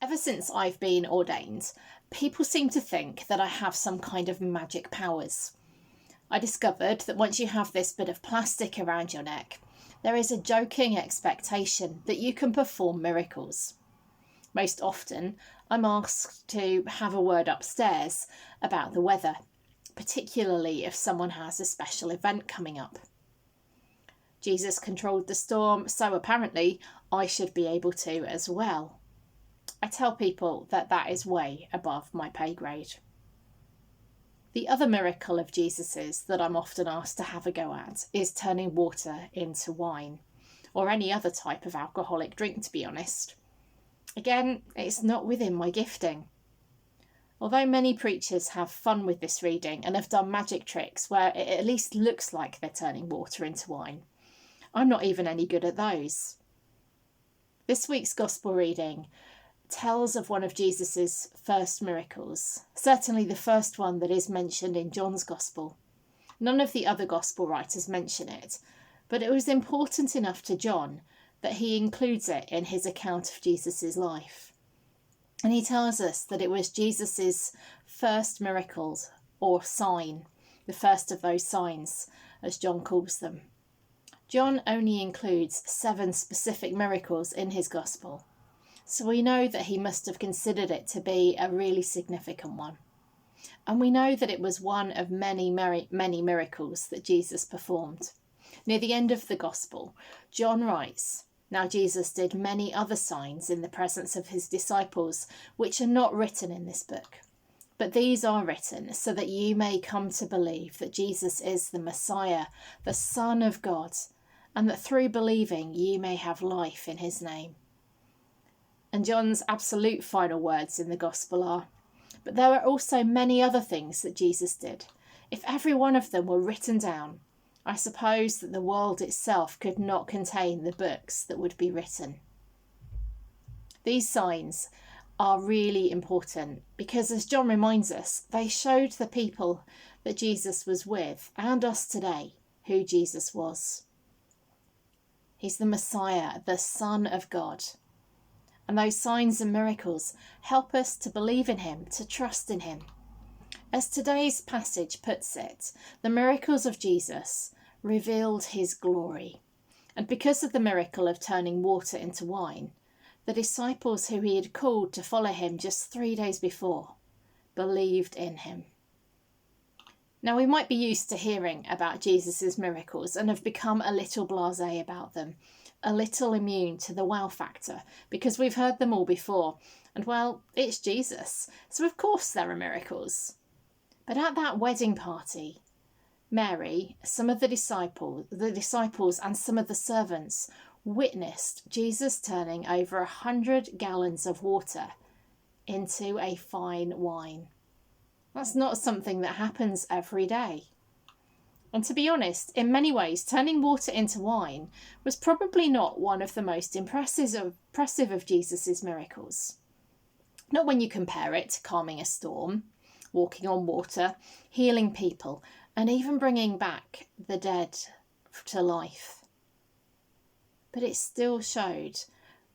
Ever since I've been ordained, people seem to think that I have some kind of magic powers. I discovered that once you have this bit of plastic around your neck, there is a joking expectation that you can perform miracles. Most often, I'm asked to have a word upstairs about the weather, particularly if someone has a special event coming up. Jesus controlled the storm, so apparently I should be able to as well. I tell people that that is way above my pay grade. The other miracle of Jesus's that I'm often asked to have a go at is turning water into wine, or any other type of alcoholic drink, to be honest. Again, it's not within my gifting. Although many preachers have fun with this reading and have done magic tricks where it at least looks like they're turning water into wine, I'm not even any good at those. This week's Gospel reading tells of one of Jesus's first miracles, certainly the first one that is mentioned in John's Gospel. None of the other Gospel writers mention it, but it was important enough to John that he includes it in his account of Jesus's life. And he tells us that it was Jesus's first miracle or sign, the first of those signs, as John calls them. John only includes 7 specific miracles in his Gospel, so we know that he must have considered it to be a really significant one. And we know that it was one of many miracles that Jesus performed. Near the end of the Gospel, John writes, "Now Jesus did many other signs in the presence of his disciples, which are not written in this book. But these are written so that you may come to believe that Jesus is the Messiah, the Son of God, and that through believing you may have life in his name." And John's absolute final words in the Gospel are, "But there are also many other things that Jesus did. If every one of them were written down, I suppose that the world itself could not contain the books that would be written." These signs are really important because, as John reminds us, they showed the people that Jesus was with and us today who Jesus was. He's the Messiah, the Son of God. And those signs and miracles help us to believe in him, to trust in him. As today's passage puts it, the miracles of Jesus revealed his glory. And because of the miracle of turning water into wine, the disciples who he had called to follow him just 3 days before believed in him. Now, we might be used to hearing about Jesus's miracles and have become a little blasé about them, a little immune to the wow factor, because we've heard them all before. And well, it's Jesus, so of course there are miracles. But at that wedding party, Mary, some of the disciples and some of the servants witnessed Jesus turning over 100 gallons of water into a fine wine. That's not something that happens every day. And to be honest, in many ways, turning water into wine was probably not one of the most impressive of Jesus's miracles. Not when you compare it to calming a storm, walking on water, healing people, and even bringing back the dead to life. But it still showed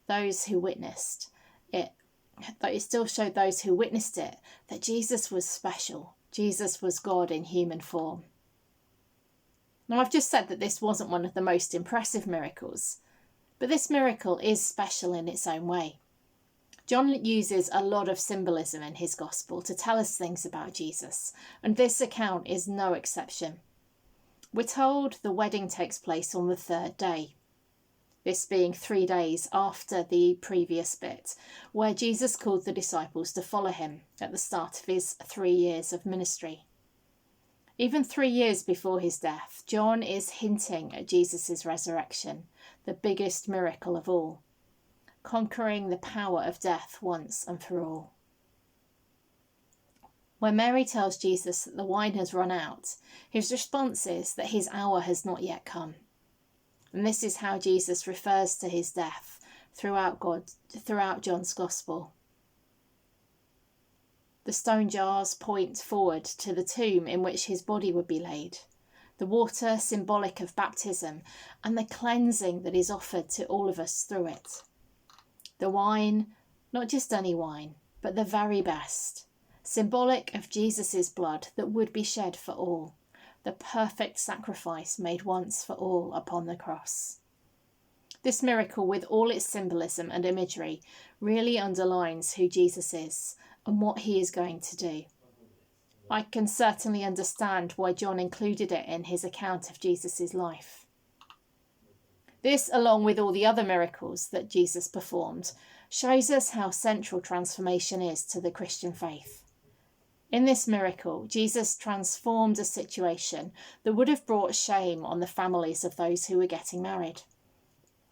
those who witnessed it that Jesus was special. Jesus was God in human form. Now, I've just said that this wasn't one of the most impressive miracles, but this miracle is special in its own way. John uses a lot of symbolism in his Gospel to tell us things about Jesus, and this account is no exception. We're told the wedding takes place on the 3rd day, this being 3 days after the previous bit, where Jesus called the disciples to follow him at the start of his 3 years of ministry. Even 3 years before his death, John is hinting at Jesus' resurrection, the biggest miracle of all, conquering the power of death once and for all. When Mary tells Jesus that the wine has run out, his response is that his hour has not yet come. And this is how Jesus refers to his death throughout John's Gospel. The stone jars point forward to the tomb in which his body would be laid, the water symbolic of baptism and the cleansing that is offered to all of us through it. The wine Not just any wine, but the very best, symbolic of Jesus' blood that would be shed for all, the perfect sacrifice made once for all upon the cross. This miracle, with all its symbolism and imagery, really underlines who Jesus is and what he is going to do. I can certainly understand why John included it in his account of Jesus' life. This, along with all the other miracles that Jesus performed, shows us how central transformation is to the Christian faith. In this miracle, Jesus transformed a situation that would have brought shame on the families of those who were getting married.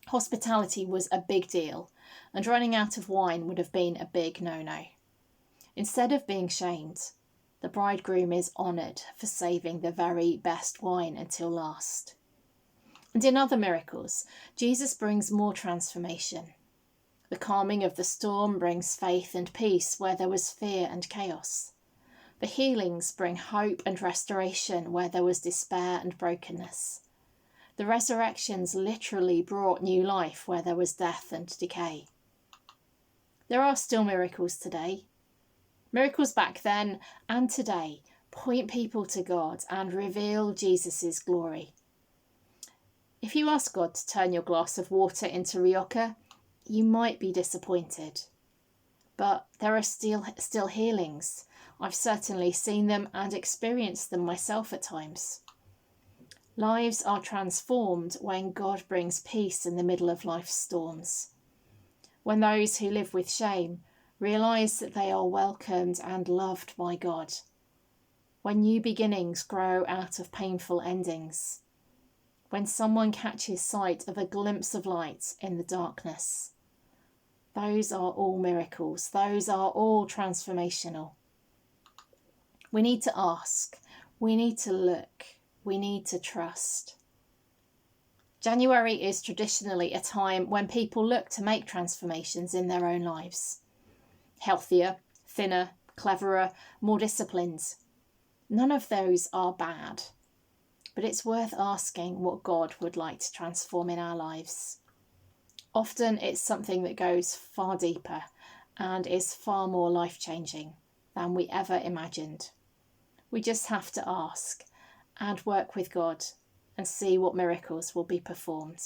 Hospitality was a big deal, and running out of wine would have been a big no-no. Instead of being shamed, the bridegroom is honoured for saving the very best wine until last. And in other miracles, Jesus brings more transformation. The calming of the storm brings faith and peace where there was fear and chaos. The healings bring hope and restoration where there was despair and brokenness. The resurrections literally brought new life where there was death and decay. There are still miracles today. Miracles back then and today point people to God and reveal Jesus' glory. If you ask God to turn your glass of water into Rioja, you might be disappointed. But there are still healings. I've certainly seen them and experienced them myself at times. Lives are transformed when God brings peace in the middle of life's storms. When those who live with shame realise that they are welcomed and loved by God. When new beginnings grow out of painful endings. When someone catches sight of a glimpse of light in the darkness. Those are all miracles. Those are all transformational. We need to ask. We need to look. We need to trust. January is traditionally a time when people look to make transformations in their own lives. Healthier, thinner, cleverer, more disciplined. None of those are bad. But it's worth asking what God would like to transform in our lives. Often it's something that goes far deeper and is far more life-changing than we ever imagined. We just have to ask and work with God and see what miracles will be performed.